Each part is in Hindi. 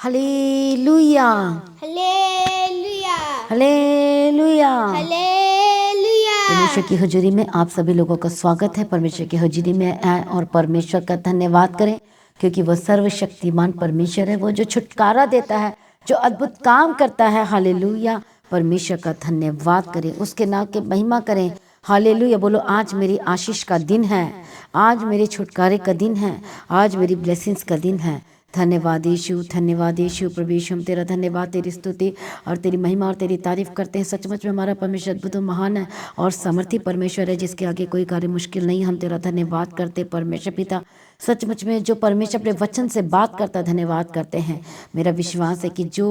Hallelujah, hallelujah, hallelujah. हालेलुया। परमेश्वर की हुजूरी में आप सभी लोगों का स्वागत है। परमेश्वर की हुजूरी में आए और परमेश्वर का धन्यवाद करें, क्योंकि वो सर्वशक्तिमान परमेश्वर है। वो जो छुटकारा देता है, जो अद्भुत काम करता है। हालेलुया। परमेश्वर का धन्यवाद करें, उसके नाम की महिमा करें। हालेलुया। बोलो, आज मेरी आशीष का दिन है, आज मेरे छुटकारे का दिन है, आज मेरी ब्लेसिंग्स का दिन है। धन्यवाद यीशु, धन्यवाद यीशु। प्रभु यीशु, हम तेरा धन्यवाद, तेरी स्तुति और तेरी महिमा और तेरी तारीफ करते हैं। सचमुच में हमारा परमेश्वर अद्भुत महान है और समर्थी परमेश्वर है, जिसके आगे कोई कार्य मुश्किल नहीं। हम तेरा धन्यवाद करते हैं परमेश्वर पिता। सचमुच में जो परमेश्वर अपने वचन से बात करता, धन्यवाद करते हैं। मेरा विश्वास है कि जो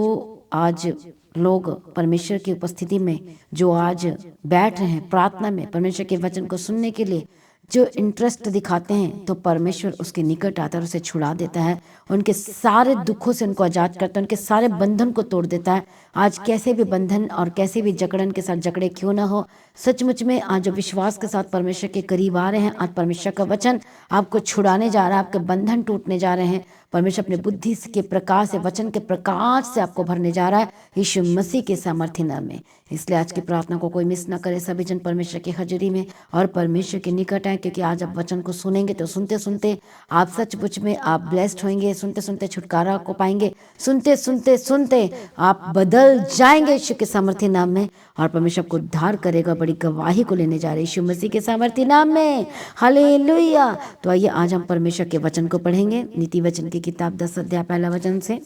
आज लोग परमेश्वर की उपस्थिति में जो आज बैठ रहे हैं प्रार्थना में, परमेश्वर के वचन को सुनने के लिए जो इंटरेस्ट दिखाते हैं, तो परमेश्वर उसके निकट आता है, उसे छुड़ा देता है, उनके सारे दुखों से उनको आजाद करता है, उनके सारे बंधन को तोड़ देता है। आज कैसे भी बंधन और कैसे भी जकड़न के साथ जकड़े क्यों ना हो, सचमुच में आज जो विश्वास के साथ परमेश्वर के करीब आ रहे हैं, आज परमेश्वर का वचन आपको छुड़ाने जा रहा है, आपके बंधन टूटने जा रहे हैं। परमेश्वर अपने बुद्धि के प्रकाश से, वचन के प्रकाश से आपको भरने जा रहा है, यीशु मसीह के सामर्थ्य नाम में। इसलिए आज की प्रार्थना को कोई मिस ना करे। सभी जन परमेश्वर की हजूरी में और परमेश्वर के निकट आए, क्योंकि आज आप वचन को सुनेंगे तो सुनते सुनते आप सचमुच में आप ब्लेस्ड होंगे, सुनते सुनते छुटकारा को पाएंगे, सुनते सुनते सुनते आप बदल जाएंगे यीशु के सामर्थ्य नाम में। और परमेश्वर को उद्धार करेगा, बड़ी गवाही को लेने जा रहे यीशु मसीह के सामर्थ्य नाम में। हालेलुया। तो आइए आज हम परमेश्वर के वचन को पढ़ेंगे। नीति वचन की किताब 10 अध्याय पहला वचन से।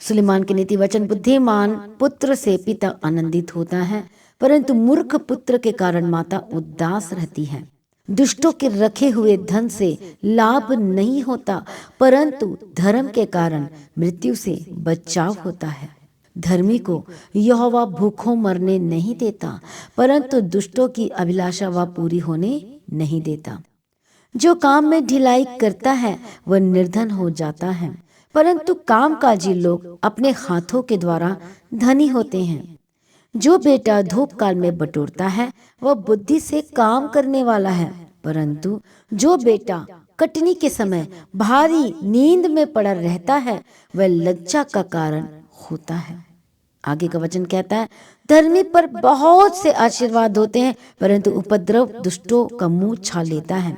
सुलेमान के नीति वचन, बुद्धिमान पुत्र से पिता आनंदित होता है, परंतु मूर्ख पुत्र के कारण माता उदास रहती है। दुष्टों के रखे हुए धन से लाभ नहीं होता, परंतु धर्म के कारण मृत्यु से बचाव होता है। धर्मी को यहोवा भूखों मरने नहीं देता, परंतु दुष्टों की अभिलाषा वह पूरी होने नहीं देता। जो काम में ढिलाई करता है वह निर्धन हो जाता है, परंतु कामकाजी लोग अपने हाथों के द्वारा धनी होते हैं। जो बेटा धूप काल में बटोरता है वह बुद्धि से काम करने वाला है, परंतु जो बेटा कटनी के समय भारी नींद में पड़ा रहता है वह लज्जा का कारण होता है। आगे का वचन कहता है, धर्मी पर बहुत से आशीर्वाद होते हैं, परंतु उपद्रव दुष्टों का मुंह छा लेता है।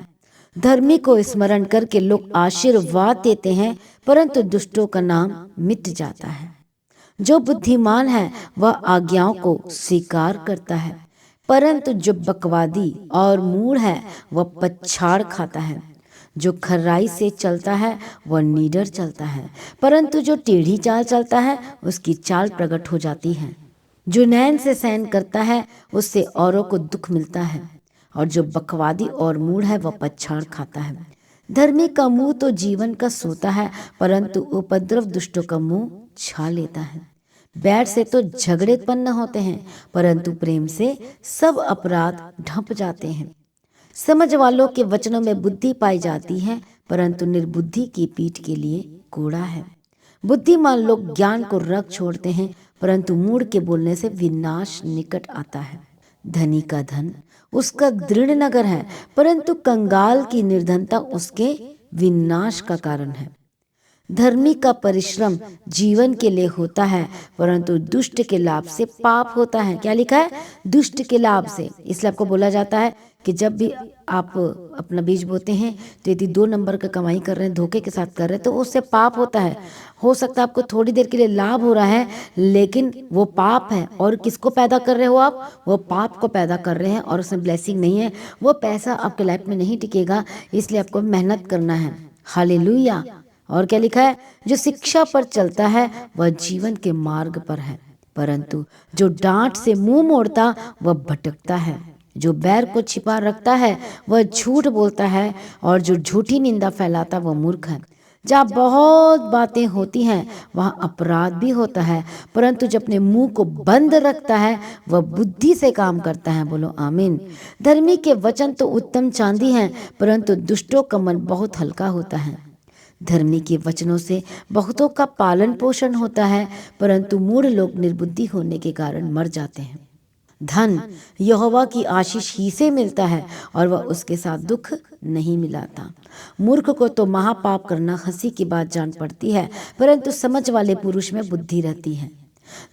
धर्मी को स्मरण करके लोग आशीर्वाद देते हैं, परंतु दुष्टों का नाम मिट जाता है। जो बुद्धिमान है वह आज्ञाओं को स्वीकार करता है, परंतु जो बकवादी और मूढ़ है वह पछाड़ खाता है। जो खर्राई से चलता है वह निडर चलता है, परंतु जो टेढ़ी चाल चलता है उसकी चाल प्रकट हो जाती है। जो नैन से सहन करता है उससे औरों को दुख मिलता है, और जो बकवादी और मूढ़ है वह पछाड़ खाता है। धर्मी का मुंह तो जीवन का सोता है, परंतु उपद्रव दुष्टों का मुंह छा लेता है। बैर से तो झगड़े उत्पन्न होते हैं, परंतु प्रेम से सब अपराध ढंप जाते हैं। समझ वालों के वचनों में बुद्धि पाई जाती है, परंतु निर्बुद्धि की पीठ के लिए कोड़ा है। बुद्धिमान लोग ज्ञान को रख छोड़ते हैं, परंतु मूढ़ के बोलने से विनाश निकट आता है। धनी का धन उसका दृढ़ नगर है, परंतु कंगाल की निर्धनता उसके विनाश का कारण है। धर्मी का परिश्रम जीवन के लिए होता है, परंतु दुष्ट के लाभ से पाप होता है। क्या लिखा है? दुष्ट के लाभ से। इसलिए आपको बोला जाता है कि जब भी आप अपना बीज बोते हैं तो यदि 2 नंबर का कमाई कर रहे हैं, धोखे के साथ कर रहे हैं, तो उससे पाप होता है। हो सकता है आपको थोड़ी देर के लिए लाभ हो रहा है, लेकिन वो पाप है। और किसको पैदा कर रहे हो आप? वो पाप को पैदा कर रहे हैं, और उसमें ब्लेसिंग नहीं है। वो पैसा आपके लाइफ में नहीं टिकेगा, इसलिए आपको मेहनत करना है। हालेलुया। और क्या लिखा है? जो शिक्षा पर चलता है वह जीवन के मार्ग पर है, परंतु जो डांट से मुंह मोड़ता वह भटकता है। जो बैर को छिपा रखता है वह झूठ बोलता है, और जो झूठी निंदा फैलाता वह मूर्ख है। जहाँ बहुत बातें होती हैं वहाँ अपराध भी होता है, परंतु जो अपने मुंह को बंद रखता है वह बुद्धि से काम करता है। बोलो आमीन। धर्मी के वचन तो उत्तम चांदी हैं, परंतु दुष्टों का मन बहुत हल्का होता है। धर्मी के वचनों से बहुतों का पालन पोषण होता है, परंतु मूढ़ लोग निर्बुद्धि होने के कारण मर जाते हैं। धन यहोवा की आशीष ही से मिलता है और वह उसके साथ दुख नहीं मिलाता। मूर्ख को तो महापाप करना हंसी की बात जान पड़ती है, परंतु समझ वाले पुरुष में बुद्धि रहती है।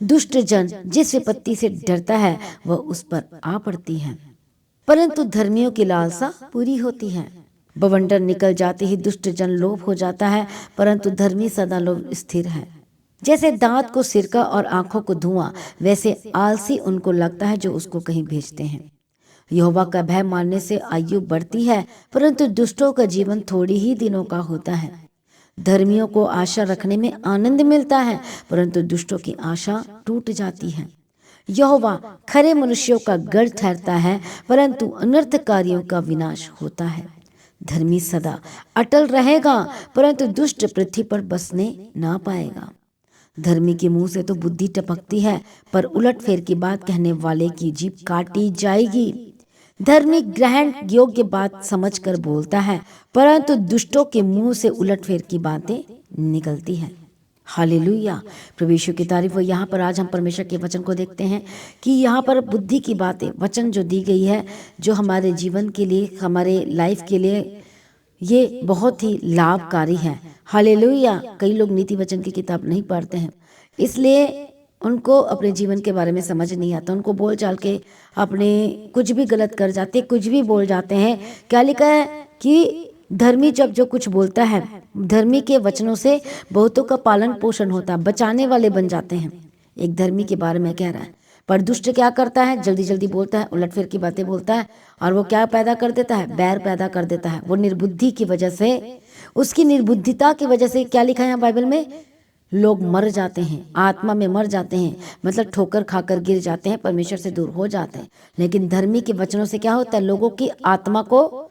दुष्ट जन जिस विपत्ति से डरता है वह उस पर आ पड़ती है, परंतु धर्मियों की लालसा पूरी होती है। बवंडर निकल जाते ही दुष्ट जन लोभ हो जाता है, परंतु धर्मी सदा लोभ स्थिर है। जैसे दांत को सिरका और आंखों को धुआं, वैसे आलसी उनको लगता है जो उसको कहीं भेजते हैं। यहोवा का भय मानने से आयु बढ़ती है, परंतु दुष्टों का जीवन थोड़ी ही दिनों का होता है। धर्मियों को आशा रखने में आनंद मिलता है, परंतु दुष्टों की आशा टूट जाती है। यहोवा खरे मनुष्यों का गढ़ ठहरता है, परंतु अनर्थकारियों का विनाश होता है। धर्मी सदा अटल रहेगा, परंतु दुष्ट पृथ्वी पर बसने ना पाएगा। धर्मी के मुंह से तो बुद्धि टपकती है, पर उलटफेर की बात कहने वाले की जीभ काटी जाएगी। धर्मी ग्रहण योग्य बात समझकर बोलता है, परंतु दुष्टों के मुंह से उलटफेर की बातें निकलती हैं। हालेलुया, प्रभु यीशु की तारीफ हो। यहाँ पर आज हम परमेश्वर के वचन को देखते हैं कि यहाँ पर बुद्धि की बातें, वचन जो दी गई है, जो हमारे जीवन के लिए, हमारे लाइफ के लिए ये बहुत ही लाभकारी है। हालेलुया। कई लोग नीति वचन की किताब नहीं पढ़ते हैं, इसलिए उनको अपने जीवन के बारे में समझ नहीं आता। उनको बोल चाल के अपने कुछ भी गलत कर जाते, कुछ भी बोल जाते हैं। क्या लिखा है कि धर्मी जब जो कुछ बोलता है, धर्मी के वचनों से बहुतों का पालन पोषण होता है, बचाने वाले बन जाते हैं। एक धर्मी के बारे में कह रहा है। पर दुष्ट क्या करता है? जल्दी जल्दी बोलता है, उलटफेर की बातें बोलता है, और वो क्या पैदा कर देता है? बैर पैदा कर देता है। वो निर्बुद्धि की वजह से, उसकी निर्बुद्धिता की वजह से, क्या लिखा है यहाँ बाइबल में? लोग मर जाते हैं, आत्मा में मर जाते हैं, मतलब ठोकर खाकर गिर जाते हैं, परमेश्वर से दूर हो जाते हैं। लेकिन धर्मी के वचनों से क्या होता है? लोगों की आत्मा को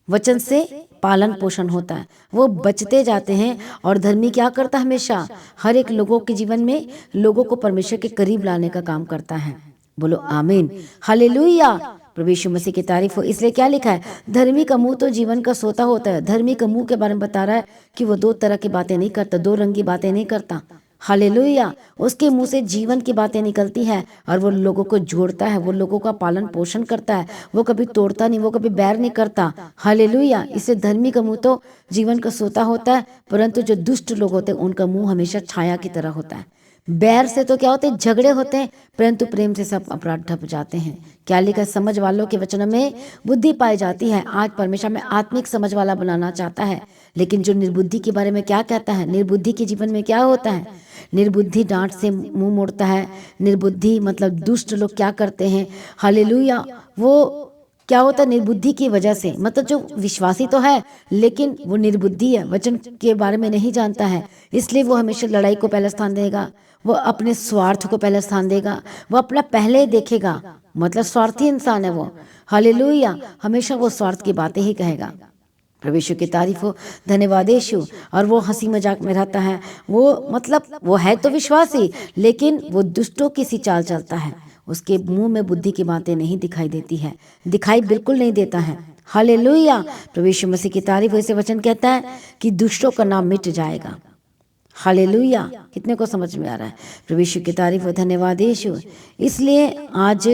वचन से पालन पोषण होता है, वो बचते जाते हैं। और धर्मी क्या करता है? हमेशा हर एक लोगों के जीवन में लोगों को परमेश्वर के करीब लाने का काम करता है। बोलो आमीन, हालेलुया, प्रभु यीशु मसीह की तारीफ हो। इसलिए क्या लिखा है? धर्मी का मुंह तो जीवन का सोता होता है। धर्मी का मुंह के बारे में बता रहा है कि वो दो तरह की बातें नहीं करता, दो रंगी बातें नहीं करता। हालेलुया। उसके मुंह से जीवन की बातें निकलती हैं और वो लोगों को जोड़ता है, वो लोगों का पालन पोषण करता है, वो कभी तोड़ता नहीं, वो कभी बैर नहीं करता। हालेलुया। इससे धर्मी का मुंह तो जीवन का सोता होता है, परंतु जो दुष्ट लोग होते हैं उनका मुंह हमेशा छाया की तरह होता है। बैर से तो क्या होते हैं? झगड़े होते हैं, परंतु प्रेम से सब अपराध ढप जाते हैं। क्या लिखा? समझ वालों के वचनों में बुद्धि पाई जाती है। आज परमेश्वर में आत्मिक समझ वाला बनाना चाहता है, लेकिन जो निर्बुद्धि के बारे में क्या कहता है? निर्बुद्धि के जीवन में क्या होता है? निर्बुद्धि डांट से मुंह मोड़ता है। निर्बुद्धि मतलब दुष्ट लोग क्या करते हैं? हालेलुया। वो क्या होता है? निर्बुद्धि की वजह से, मतलब जो विश्वासी तो है लेकिन वो निर्बुद्धि है, वचन के बारे में नहीं जानता है, इसलिए वो हमेशा लड़ाई को पहले स्थान देगा, वो अपने स्वार्थ को पहले स्थान देगा, वो अपना पहले देखेगा, मतलब स्वार्थी इंसान है वो। हालेलुया। हमेशा वो स्वार्थ की बातें ही कहेगा। प्रभु यीशु की तारीफ हो, धन्यवाद यीशु। और वो हंसी मजाक में रहता है, वो मतलब वो है तो विश्वासी, लेकिन वो दुष्टों की सी चाल चलता है। उसके मुंह में बुद्धि की बातें नहीं दिखाई देती है, दिखाई बिल्कुल नहीं देता है। हालेलुया। प्रभु यीशु मसीह की तारीफ हो। इसे वचन कहता है कि दुष्टों का नाम मिट जाएगा। हालेलुया। कितने को समझ में आ रहा है? प्रभु यीशु की तारीफ हो, धन्यवाद यीशु। इसलिए आज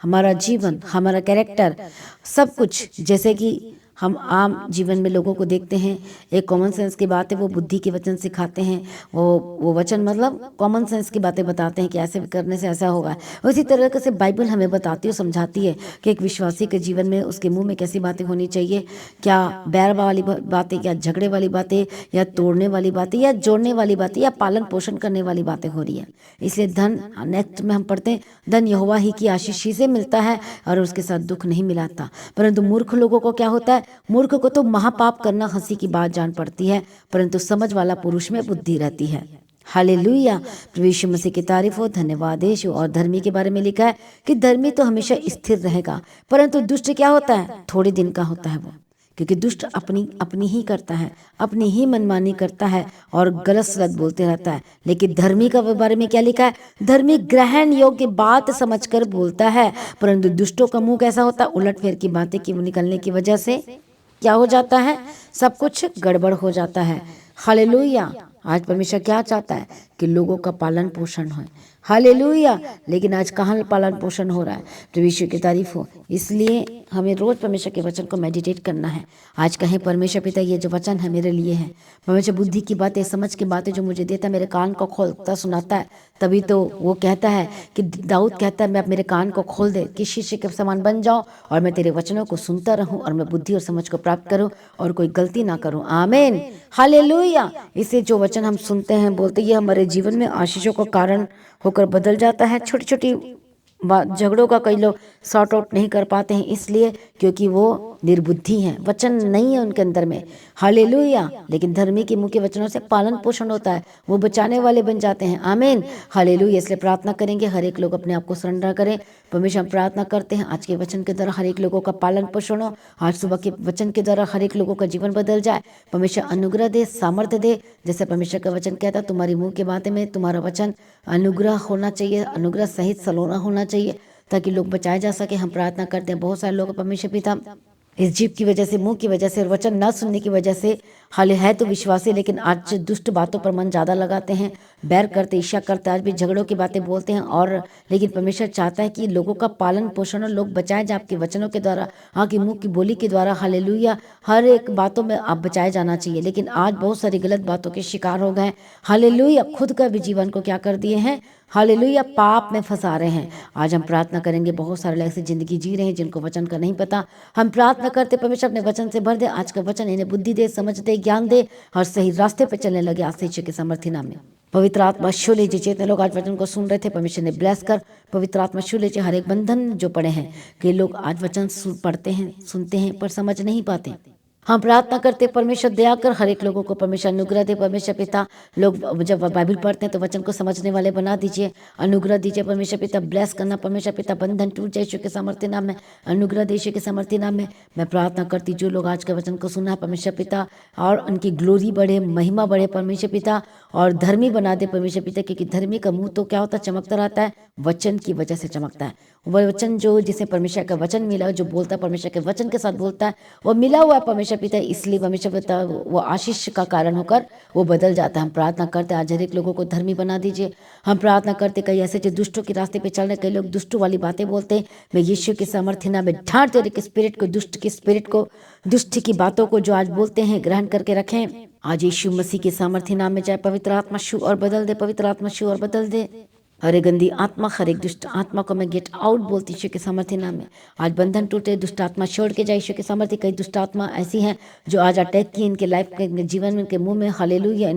हमारा जीवन, हमारा कैरेक्टर, सब कुछ, जैसे कि हम आम जीवन में लोगों को देखते हैं, एक कॉमन सेंस की बात है, वो बुद्धि के वचन सिखाते हैं। वो वचन मतलब कॉमन सेंस की बातें बताते हैं कि ऐसे करने से ऐसा होगा। उसी तरह से बाइबल हमें बताती है, समझाती है कि एक विश्वासी के जीवन में उसके मुंह में कैसी बातें होनी चाहिए, क्या बैर वाली बातें, क्या झगड़े वाली बातें, या तोड़ने वाली बातें, या जोड़ने वाली बातें, या पालन पोषण करने वाली बातें हो रही है। इसलिए धन, नेक्स्ट में हम पढ़ते हैं, धन यहोवा ही की आशीष ही से मिलता है और उसके साथ दुख नहीं मिलाता। परंतु मूर्ख लोगों को क्या होता है? मूर्ख को तो महापाप करना हंसी की बात जान पड़ती है, परंतु समझ वाला पुरुष में बुद्धि रहती है। हालेलुया। प्रभु यीशु मसीह की तारीफ हो, धन्यवाद यीशु। और धर्मी के बारे में लिखा है कि धर्मी तो हमेशा स्थिर रहेगा, परंतु दुष्ट क्या होता है? थोड़े दिन का होता है वो, क्योंकि दुष्ट अपनी ही करता है, अपनी ही मनमानी करता है और गलत सलत बोलते रहता है। लेकिन धर्मी का बारे में क्या लिखा है? धर्मी ग्रहण योग्य बात समझकर बोलता है, परंतु दुष्टों का मुंह कैसा होता है? उलटफेर की बातें की निकलने की वजह से क्या हो जाता है? सब कुछ गड़बड़ हो जाता है। हालेलुया। आज परमेश्वर क्या चाहता है? कि लोगों का पालन पोषण हो। हालेलुया। लेकिन आज कहाँ पालन पोषण हो रहा है? तो विश्व की तारीफ हो। इसलिए हमें रोज परमेश्वर के वचन को मेडिटेट करना है। आज कहें परमेश्वर पिता ये जो वचन है मेरे लिए है। परमेश्वर बुद्धि की बातें, समझ की बातें जो मुझे देता है, मेरे कान को खोलता सुनाता है। तभी तो वो कहता है कि दाऊद कहता है मैं अब मेरे कान को खोल दे कि शीशे के समान बन जाऊं और मैं तेरे वचनों को सुनता रहूं और मैं बुद्धि और समझ को प्राप्त करूं और कोई गलती ना करूं। आमीन, हालेलुया। इससे जो वचन हम सुनते हैं, बोलते, ये हमारे जीवन में आशीषों का कारण होकर बदल जाता है। छोटी छोटी झगड़ों का कई लोग सॉर्ट आउट नहीं कर पाते हैं, इसलिए क्योंकि वो निर्बुद्धि हैं, वचन नहीं है उनके अंदर में। हालेलुया। लेकिन धर्मी के मुंह के वचनों से पालन पोषण होता है, वो बचाने वाले बन जाते हैं। आमीन, हालेलुया। इसलिए प्रार्थना करेंगे, हर एक लोग अपने आप को सरेंडर करें। परमेश्वर हम प्रार्थना करते हैं आज के वचन के द्वारा हर एक लोगों का पालन पोषण हो। आज सुबह के वचन के द्वारा हर एक लोगों का जीवन बदल जाए। परमेश्वर अनुग्रह दे, सामर्थ्य दे। जैसे परमेश्वर का वचन कहता, तुम्हारी मुंह की बातें में तुम्हारा वचन अनुग्रह होना चाहिए, अनुग्रह सहित सलोना होना चाहिए, ताकि लोग बचाए जा सके। हम प्रार्थना करते हैं, बहुत सारे लोग परमेश्वर पिता इस जीव की वजह से, मुंह की वजह से और वचन न सुनने की वजह से हाल है तो विश्वासी, लेकिन आज दुष्ट बातों पर मन ज़्यादा लगाते हैं, बैर करते, ईर्ष्या करते, आज भी झगड़ों की बातें बोलते हैं। और लेकिन परमेश्वर चाहता है कि लोगों का पालन पोषण और लोग बचाए जाए आपके वचनों के द्वारा, आपकी मुंह की बोली के द्वारा। हालेलुया। हर एक बातों में आप बचाए जाना चाहिए, लेकिन आज बहुत सारी गलत बातों के शिकार हो गए। हालेलुया। खुद का भी जीवन को क्या कर दिए हैं? हालेलुया, पाप में फंसा रहे हैं। आज हम प्रार्थना करेंगे, बहुत सारे ऐसी जिंदगी जी रहे हैं जिनको वचन का नहीं पता। हम प्रार्थना करते परमेश्वर अपने वचन से भर दे। आज का वचन इन्हें बुद्धि दे, समझ दे, ज्ञान दे और सही रास्ते पे चलने लगे आशीष के समर्थी नाम में। पवित्र आत्मा छू लीजिए। जितने लोग आज वचन को सुन रहे थे, परमेश्वर ने ब्लेस कर पवित्र आत्मा छू लीजिए। हर एक बंधन जो पड़े हैं, कई लोग आज वचन पढ़ते हैं, सुनते हैं, पर समझ नहीं पाते। हम प्रार्थना करते परमेश्वर दया कर हर एक लोगों को परमेश्वर अनुग्रह दे। परमेश्वर पिता, लोग जब बाइबल पढ़ते हैं तो वचन को समझने वाले बना दीजिए, अनुग्रह दीजिए। परमेश्वर पिता ब्लेस करना। परमेश्वर पिता बंधन टूट जाए यीशु के सामर्थ्य नाम में, अनुग्रह दे यीशु के सामर्थ्य नाम में। मैं प्रार्थना करती जो लोग आज के वचन को सुना है परमेश्वर पिता, और उनकी ग्लोरी बढ़े, महिमा बढ़े परमेश्वर पिता, और धर्मी बना दे परमेश्वर पिता। क्योंकि धर्मी का मुंह तो क्या होता है? चमकता रहता है, वचन की वजह से चमकता है। वह वचन जो जिसे परमेश्वर का वचन मिला, जो बोलता है परमेश्वर के वचन के साथ बोलता है, वो मिला हुआ है परमेश्वर पिता, इसलिए परमेश्वर पिता वो आशीष का कारण होकर वो बदल जाता है। हम प्रार्थना करते हैं आज हर एक लोगों को धर्मी बना दीजिए। हम प्रार्थना करते कई ऐसे जो दुष्टों के रास्ते पे चल रहे, कई लोग दुष्टों वाली बातें बोलते हैं, मैं यीशु के सामर्थ्य नाम में ढांट दे रही स्पिरिट को, दुष्ट की स्पिरिट को, दुष्ट की बातों को जो आज बोलते हैं ग्रहण करके रखें। आज यीशु मसीह के सामर्थ्य नाम में जाए। पवित्र आत्मा छू और बदल दे, पवित्र आत्मा छू और बदल दे। हरे गंदी आत्मा, हर एक दुष्ट आत्मा को मैं गेट आउट बोलती यीशु के सामर्थ्य नाम में। आज बंधन टूटे, दुष्ट आत्मा छोड़ के जाए यीशु के सामर्थ्य। कई दुष्ट आत्मा ऐसी हैं जो आज अटैक की इनके लाइफ के, इनके जीवन में, इनके मुंह में। हालेलुया।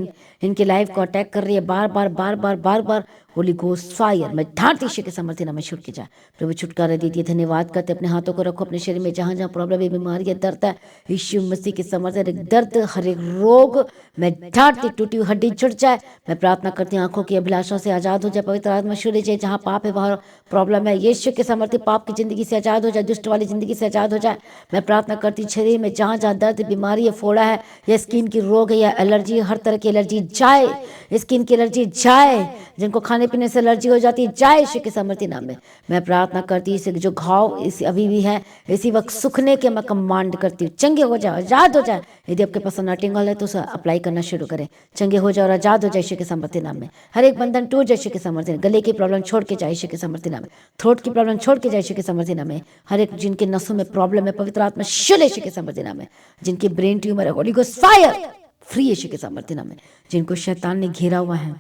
इनके लाइफ को अटैक कर रही है बार बार बार बार बार बार। होली घोस्ट फायर मैं ढांट यीशु के सामर्थ्य नाम में छूट के जाए। प्रभु छुटकारा दे दिए, धन्यवाद करते। अपने हाथों को रखो अपने शरीर में, जहाँ जहाँ प्रॉब्लम है, बीमारी है, दर्द है, यीशु मसीह के सामर्थ्य, हर एक दर्द, हर एक रोग मैं ढांटती, टूटी हुई हड्डी छुट जाए। मैं प्रार्थना करती हूँ आंखों की अभिलाषों से आजाद हो जाए। पवित्र आत्मा छू लीजिए, जहाँ पाप है वहाँ प्रॉब्लम है, यीशु के सामर्थ्य पाप की जिंदगी से आजाद हो जाए, दुष्ट वाली जिंदगी से आजाद हो जाए। मैं प्रार्थना करती शरीर में जहाँ जहाँ दर्द, बीमारी है, फोड़ा है, या स्किन की रोग है, या एलर्जी, हर तरह की एलर्जी जाए, स्किन की एलर्जी जाए, जिनको खाने पीने से एलर्जी हो जाती है जाए यीशु के सामर्थ्य नाम में। मैं प्रार्थना करती इसे जो घाव इस अभी भी है, इसी वक्त सूखने के मैं कमांड करती हूँ, चंगे हो जाओ, आजाद हो जाए। यदि आपके पास नटिंग ऑयल है तो उसे अप्लाई करना शुरू करें, चंगे हो जाओ और आजाद हो जाए यीशु के सामर्थ्य नाम में। हर एक बंधन टूट जाए यीशु के सामर्थ्य, गले की प्रॉब्लम छोड़ के जाए यीशु के सामर्थ्य नाम में, थ्रोट की प्रॉब्लम छोड़ के जाए यीशु के सामर्थ्य नाम में। हर एक जिनके नसों में प्रॉब्लम है, पवित्र आत्मा शुल यीशु के सामर्थ्य नाम में। जिनकी ब्रेन ट्यूमर है, Holi ghost fire free Yeshu के सामर्थ्य नाम में। जिनको शैतान ने घेरा हुआ है,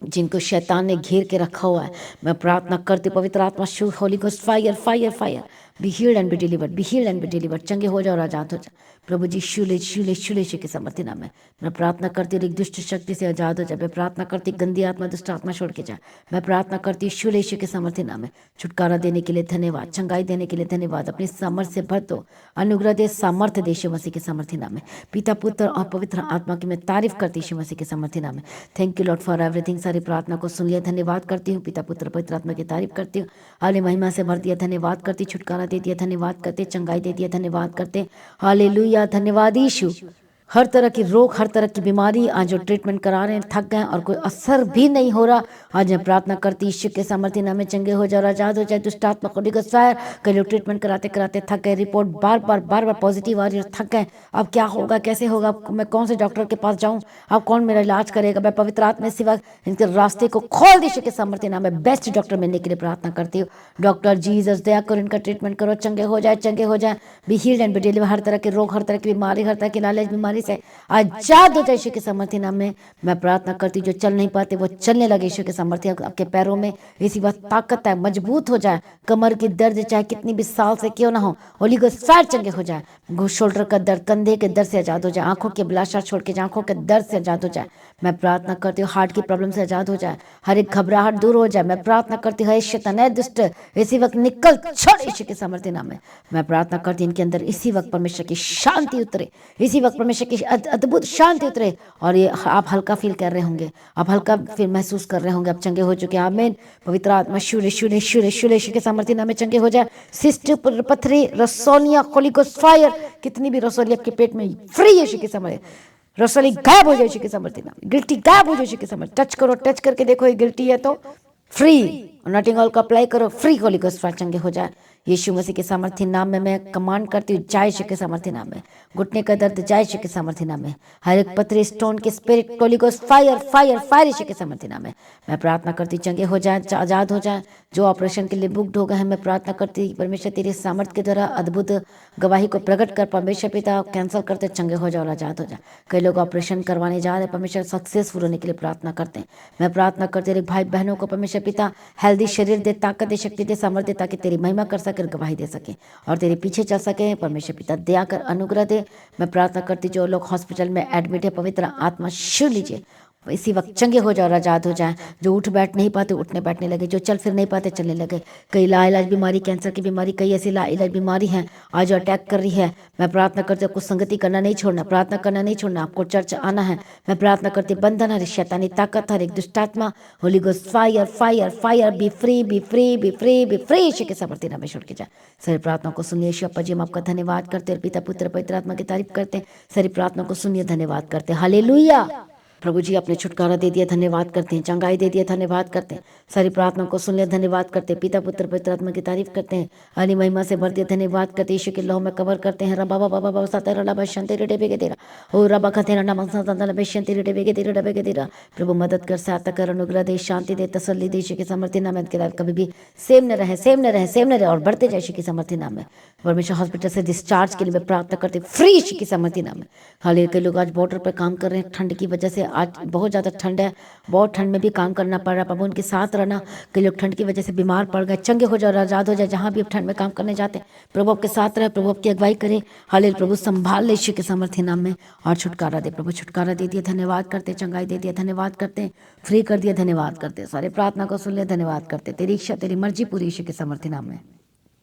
जिनको शैतान ने घेर के रखा हुआ है, मैं प्रार्थना करती पवित्र आत्मा शू, holy ghost fire fire fire, be healed and be delivered, be healed and be delivered, चंगे हो जाओ और आजाद हो जाओ। प्रभु जी शूले शूले शूले शू के सामर्थ्य नाम है। मैं प्रार्थना करती हूँ एक दुष्ट शक्ति से आजाद हो जाए। मैं प्रार्थना करती गंदी आत्मा, दुष्ट आत्मा छोड़ के जाए। मैं प्रार्थना करती शूले शू के सामर्थ्य नाम है। छुटकारा देने के लिए धन्यवाद, चंगाई देने के लिए धन्यवाद। अपने सामर्थ्य से भर दो, अनुग्रह दे, सामर्थ्य दे यीशु मसीह के सामर्थ्य नाम है। पिता, पुत्र और पवित्र आत्मा की मैं तारीफ करती यीशु मसीह के सामर्थ्य नाम है। Thank you Lord for everything. सारी प्रार्थना को सुन लिया, धन्यवाद करती हूँ। पिता, पुत्र, पवित्र आत्मा की तारीफ करती हूँ। हाले महिमा से भर दिया, धन्यवाद करती। छुटकारा दे दिया, धन्यवाद करते। चंगाई दे दिया, धन्यवाद करते। हालेलुया, धन्यवाद यीशु। हर तरह की रोग, हर तरह की बीमारी आज जो ट्रीटमेंट करा रहे हैं थक गए और कोई असर भी नहीं हो रहा। आज मैं प्रार्थना करती यीशु के सामर्थ्य नाम में चंगे हो जाओ, आजाद हो जाए दुष्ट आत्मा को निकल फायर। कई लोग ट्रीटमेंट कराते कराते थक गए, रिपोर्ट बार बार पॉजिटिव आ रही है, थक गए। अब क्या होगा, कैसे होगा, मैं कौन से डॉक्टर के पास जाऊं, अब कौन मेरा इलाज करेगा। मैं पवित्र आत्मा सिवा इनके रास्ते को खोल दी यीशु के सामर्थ्य नाम में बेस्ट डॉक्टर मिलने के लिए प्रार्थना करती हूँ। डॉक्टर जीसस दया करो, इनका ट्रीटमेंट करो, चंगे हो जाए, चंगे हो जाए, be healed and be deliver. हर तरह के रोग, हर तरह की बीमारी, हर तरह की लालच बीमारी से आजाद हो जाए यीशु के सामर्थ्य नाम में। मैं प्रार्थना करती हूँ जो चल नहीं पाते वो चलने लगे यीशु के सामर्थ्य। आपके पैरों में इसी बात ताकत है, मजबूत हो जाए। कमर की दर्द चाहे कितनी भी साल से क्यों ना हो, होली गोस्ट फायर चंगे हो जाए। शोल्डर का दर्द, कंधे के दर्द से आजाद हो जाए। आंखों के अभिलाषा छोड़ के आंखों के दर्द से आजाद हो जाए। मैं प्रार्थना करती हूँ हार्ट की प्रॉब्लम से आजाद हो जाए, हर एक घबराहट दूर हो जाए। मैं प्रार्थना करती हूँ शैतान है दुष्ट इसी वक्त निकल छोड़ यीशु के सामर्थ्य नाम में। मैं प्रार्थना करती हूँ इनके अंदर इसी वक्त परमेश्वर की शांति उतरे, इसी वक्त परमेश्वर की अद्भुत शांति उतरे। और ये आप हल्का फील कर रहे होंगे, आप हल्का फील महसूस कर रहे होंगे, आप चंगे हो चुके हैं। आमीन। पवित्र आत्मा शूर्य शूर्य शूर्य शूर्य यीशु के सामर्थ्य नाम में चंगे हो जाए। सिस्ट पथरी रसोलियां होली गोस्ट फायर, कितनी भी रसोली आपके पेट में फ्री यीशु के सामर्थ्य, रसोली गायब हो जाए यीशु के सामर्थ्य नाम। गिल्टी गायब हो जाए यीशु के सामर्थ्य। टच करो, टच करके देखो ये गिल्टी है तो फ्री। नॉटिंग ऑयल को अप्लाई करो, फ्री होली गोस्ट फायर चंगे हो जाए यीशु मसीह के सामर्थ्य नाम में। मैं कमांड करती हूँ जाए यीशु के सामर्थ्य नाम में। घुटने का दर्द जाए यीशु के सामर्थ्य नाम में। हर एक पथरी स्टोन के spirit holy ghost fire fire fire Yeshu के सामर्थ्य नाम में। मैं प्रार्थना करती हूँ चंगे हो जाए, आजाद हो जाए। जो ऑपरेशन के लिए बुक्ड हो गए हैं, मैं प्रार्थना करती हूँ परमेश्वर तेरी सामर्थ्य के द्वारा अद्भुत गवाही को प्रकट कर परमेश्वर पिता कैंसिल करते चंगे हो जाओ, आजाद हो जाए। कई लोग ऑपरेशन करवाने जा रहे हैं, परमेश्वर सक्सेसफुल होने के लिए प्रार्थना करते हैं। मैं प्रार्थना करती हूँ भाई बहनों को परमेश्वर पिता हेल्दी शरीर दे, ताकत दे, शक्ति दे, सामर्थ्य दे, ताकि तेरी महिमा कर सके, गवाही दे सके और तेरे पीछे चल सके। परमेश्वर पिता दया कर अनुग्रह दे। मैं प्रार्थना करती जो लोग हॉस्पिटल में एडमिट है, पवित्र आत्मा छू लीजिए, इसी वक्त चंगे हो जाओ, आजाद हो जाए। जो उठ बैठ नहीं पाते उठने बैठने लगे, जो चल फिर नहीं पाते चलने लगे। कई लाइलाज बीमारी, कैंसर की बीमारी, कई ऐसी लाइलाज बीमारी हैं आज अटैक कर रही है। मैं प्रार्थना करती हूँ आपको संगति करना नहीं छोड़ना, प्रार्थना करना नहीं छोड़ना, आपको चर्च आना है। मैं प्रार्थना करती बंधन हर शैतानी ताकत, हर एक दुष्टात्मा holy ghost fire fire fire be free be free be free be free Yeshu के सामर्थ्य नाम में छोड़ के जाए। सारी प्रार्थना को सुनिए यीशु अप्पा जी, हम आपका धन्यवाद करते हैं, पिता पुत्र पवित्र आत्मा की तारीफ करते हैं। सारी प्रार्थना को सुनिए, धन्यवाद करते हैं। हालेलुया। प्रभु जी आपने छुटकारा दे दिया, धन्यवाद करते हैं। चंगाई दे दिया, धन्यवाद करते हैं। सारी प्रार्थना को सुन लिया, धन्यवाद करते हैं। पिता पुत्र पवित्र आत्मा की तारीफ करते हैं। आनी महिमा से भर दिया, धन्यवाद करते हैं। यीशु के लहू में कवर करते हैं। रबा बाबा बाबा सातेरा लबा शंते रेडे बेगे तेरा ओ रबा खतेरा नमक साता लबे शंते रेडे बेगे तेरा डबे के तेरा। प्रभु मदद कर, सहायता कर, अनुग्रह दे, शांति दे, तसल्ली दे। यीशु के सामर्थ्य नाम में के लाइफ कभी भी सेम न रहे, सेम न रहे, सेम न रहे और बढ़ते जाए यीशु के सामर्थ्य नाम में। परमेश्वर हॉस्पिटल से डिस्चार्ज के लिए मैं प्रार्थना करती हूँ, फ्री यीशु के सामर्थ्य नाम में। हालांकि कई लोग आज बॉर्डर पर काम कर रहे हैं, ठंड की वजह से आज बहुत ज़्यादा ठंड है, बहुत ठंड में भी काम करना पड़ रहा है। प्रभु उनके साथ रहना। कई लोग ठंड की वजह से बीमार पड़ गए, चंगे हो जाओ, आजाद हो जाए। जहाँ भी आप ठंड में काम करने जाते हैं, प्रभु आपके साथ रहे, प्रभु आपकी अगुवाई करे। हालेलुया। प्रभु संभाल ले यीशु के सामर्थ्य नाम में और छुटकारा दे। प्रभु छुटकारा दे दिया, धन्यवाद करते। चंगाई दे दिया, धन्यवाद करते। फ्री कर दिया, धन्यवाद करते। सारे प्रार्थना को सुन लिया, धन्यवाद करते। तेरी इच्छा तेरी मर्जी पूरी यीशु के सामर्थ्य नाम में।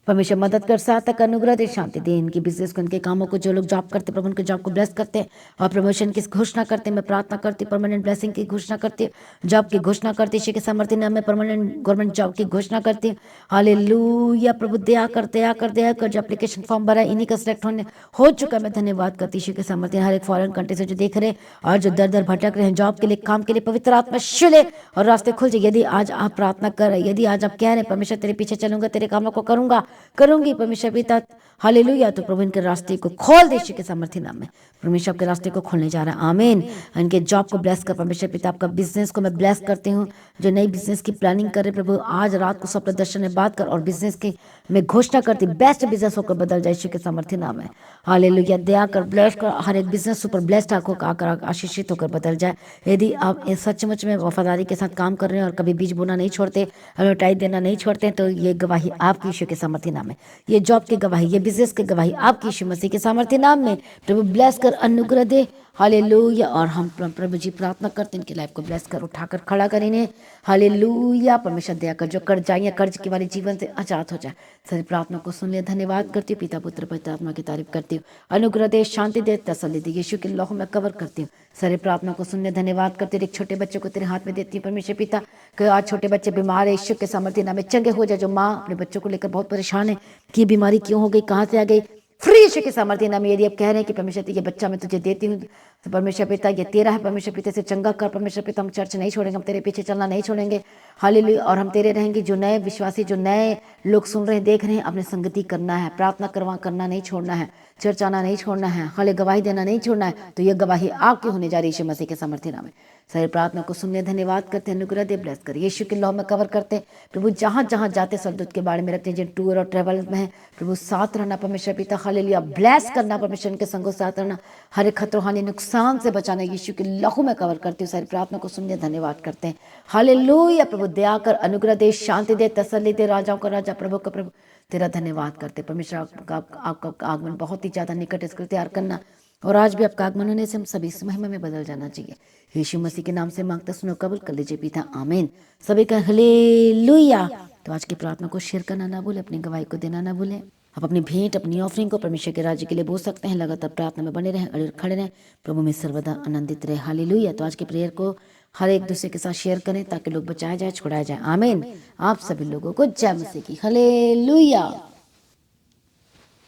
परमेश्वर मदद कर, सहायता कर, अनुग्रह दे, शांति दे। इनकी बिजनेस को, इनके कामों को, जो लोग जॉब करते प्रभु उनके जॉब को ब्लेस करते हैं और प्रमोशन की घोषणा करते हैं। मैं प्रार्थना करती परमानेंट ब्लेसिंग की घोषणा करती हूँ, जॉब की घोषणा करती यीशु के सामर्थ्य नाम में। परमानेंट गवर्नमेंट जॉब की घोषणा करती हूँ। हालेलुया। प्रभु दया कर, दया कर, दया कर। जो एप्लीकेशन फॉर्म भरा इन्हीं का सिलेक्ट होने हो चुका, मैं धन्यवाद करती यीशु के सामर्थ्य। हर एक फॉरेन कंट्री से जो देख रहे और जो दर दर भटक रहे हैं जॉब के लिए, काम के लिए, पवित्र आत्मा शुले और रास्ते खुल जाए। यदि आज आप प्रार्थना कर रहे, यदि आज आप कह रहे हैं परमेश्वर तेरे पीछे चलूंगा, तेरे कामों को करूंगा, करूंगी परमेश्वर पिता, हालेलुया, तो प्रभु इनके रास्ते को खोल दे यीशु के सामर्थ्य नाम में। परमेश्वर आपके रास्ते को खोलने जा रहा है। आमीन। इनके जॉब को ब्लेस कर परमेश्वर पिता। आपका बिजनेस को मैं ब्लेस करती हूँ। जो नई बिजनेस की प्लानिंग कर रहे प्रभु, आज रात को स्वप्न दर्शन में बात कर और बिजनेस की मैं घोषणा करती बेस्ट बिजनेस होकर बदल जाए यीशु के सामर्थ्य नाम है। हालेलुया। दया कर, ब्लेस कर, हर एक बिजनेस सुपर ब्लेस्ड आकर आशीषित होकर बदल जाए। यदि आप सचमुच में वफादारी के साथ काम कर रहे हैं और कभी बीज बोना नहीं छोड़ते, एडवर्टाइज देना नहीं छोड़ते, तो ये गवाही आपकी यीशु के सामर्थ्य नाम है। ये जॉब की गवाही, ये बिजनेस की गवाही आपकी यीशु मसीह के सामर्थ्य नाम में। प्रभु ब्लेस कर, अनुग्रह दे। हालेलुया। और हम प्रभु जी प्रार्थना करते हैं इनकी लाइफ को ब्लेस कर, उठाकर खड़ा कर इन्हें। हालेलुया। परमेश्वर दया कर, जो कर्ज जाए कर्ज के वाले जीवन से आजाद हो जाए। सारी प्रार्थना को सुन लिया, धन्यवाद करती हूँ। पिता पुत्र पवित्र आत्मा की तारीफ करती हूँ। अनुग्रह दे, शांति दे, तसल्ली दे। यीशु के लहू में कवर करती हूँ। सारी प्रार्थना को सुनने धन्यवाद करती हूँ। एक छोटे बच्चे को तेरे हाथ में देती हूँ परमेश्वर पिता, कि आज छोटे बच्चे बीमार है, यीशु के सामर्थ्य नाम में चंगे हो जाए। जो माँ अपने बच्चों को लेकर बहुत परेशान है कि बीमारी क्यों हो गई, कहाँ से आ गई, फ्री यीशु के सामर्थ्य नाम में यदि आप कह रहे हैं कि परमेश्वर ये बच्चा मैं तुझे देती हूँ, तो परमेश्वर पिता ये तेरा है, परमेश्वर पिता से चंगा कर, परमेश्वर पिता हम चर्च नहीं छोड़ेंगे, हम तेरे पीछे चलना नहीं छोड़ेंगे, हालेलुया, और हम तेरे रहेंगे। जो नए विश्वासी, जो नए लोग सुन रहे हैं, देख रहे हैं, अपने संगति करना है, प्रार्थना करना नहीं छोड़ना है, चर्च आना नहीं छोड़ना है, हाले गवाही देना नहीं छोड़ना है। तो यह गवाही आपकी होने जा रही है यीशु मसीह के सामर्थ्य नाम में। सारी प्रार्थना को सुनने धन्यवाद करते हैं, अनुग्रह दे, ब्लेस कर, यीशु के लॉ में कवर करते हैं प्रभु। जहाँ जहाँ जाते स्वर्गदूत के बारे में रखते हैं, जिन टूर और ट्रैवल में है प्रभु साथ रहना परमेश्वर पिता, हालेलुया, ब्लेस करना परमेश्वर के संगों साथ रहना, हर एक खतरों हानि नुकसान से बचाना, यीशु के लहू में कवर करते हो। सारी प्रार्थना को सुनने धन्यवाद करते हैं, हालेलुया प्रभु। दया कर, अनुग्रह दे, शांति दे, तसल्ली दे, राजाओं का राजा, प्रभु का प्रभु, तेरा धन्यवाद करते परमेश्वर। आपका आगमन बहुत ही ज्यादा निकट है, इसको तैयार करना, और आज भी आपका आगमन होने से हम सभी इस महिमा में बदल जाना चाहिए। यीशु मसीह के नाम से मांगते सुनो, कबूल कर लीजिए पिता, आमीन। सभी का हालेलुया। तो आज की प्रार्थना को शेयर करना ना भूलें, अपनी गवाही को देना ना भूलें। आप अपनी भेंट, अपनी ऑफरिंग को परमेश्वर के राज्य के लिए बोल सकते हैं। लगातार प्रार्थना में बने रहें, अड़े खड़े रहें, प्रभु में सर्वदा आनंदित रहे, हालेलुया। तो आज के प्रेयर को हर एक दूसरे के साथ शेयर करें ताकि लोग बचाया जाए, छुड़ाया जाए, आमीन। आप सभी लोगों को जय मसीह की, हालेलुया।